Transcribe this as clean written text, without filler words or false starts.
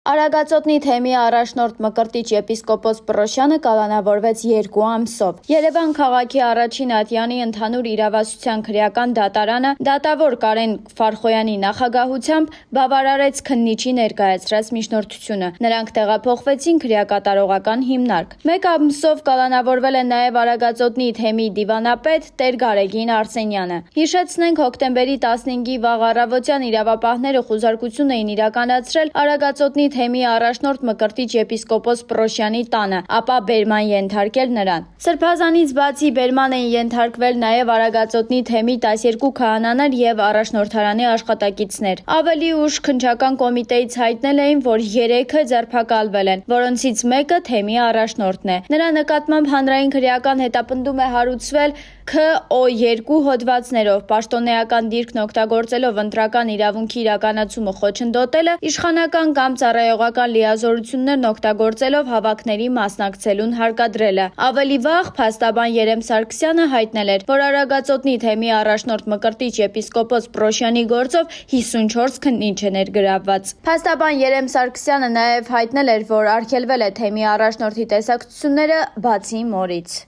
Արագածոտնի թեմի առաջնորդ Մկրտիչ եպիսկոպոս Պռոշյանը կալանավորվեց 2 ամսով։ Երևան քաղաքի առաջին ատյանի ընդհանուր իրավասության քրեական դատարանը դատավոր Կարեն Ֆարխոյանի նախագահությամբ բավարարեց քննիչի ներկայացրած միջնորդությունը։ Նրանք տեղափոխվեցին քրեակատարողական հիմնարկ։ 1 ամսով կալանավորվել է նաև Արագածոտնի թեմի դիվանապետ Տեր Գարեգին Արսենյանը։ Հիշեցնենք, հոկտեմբերի 15-ի վաղ առավոտյան իրավապահները խուզարկություն էին իրականացրել Արագածոտնի թեմի առաջնորդ Մկրտիչ եպիսկոպոս Պռոշյանի տանը, ապա բերման ենթարկել նրան։ Սրբազանից բացի բերման էին ենթարկվել նաև Արագածոտնի թեմի 12 քահանաներ եւ առաջնորդարանի աշխատակիցներ։ Ավելի ուշ քննչական կոմիտեից հայտնել էին, որ 3-ը ձերբակալվել են, որոնցից մեկը թեմի առաջնորդն է։ Նրա նկատմամբ հանրային քրեական հետապնդում է հարուցվել K.O.2 հոդվածներով, պաշտոնեական դիրքն օգտագործելով ընտրական իրավունքի իրականացումը խոչընդոտելը, իշխանական կամ ծառայողական լիազորություններն օգտագործելով հավաքների մասնակցելուն հարկադրելը։ Ավելի վաղ փաստաբան Երեմ Սարգսյանը հայտնել էր, որ Արագածոտնի թեմի առաջնորդ Մկրտիչ եպիսկոպոս Պռոշյանի գործով 54 քննիչ է ներգրավված։ Փաստաբան Երեմ Սարգսյանը նաև հայտնել էր, որ արգելվել է թեմի առաջնորդի տեսակցությունները բացի մորից։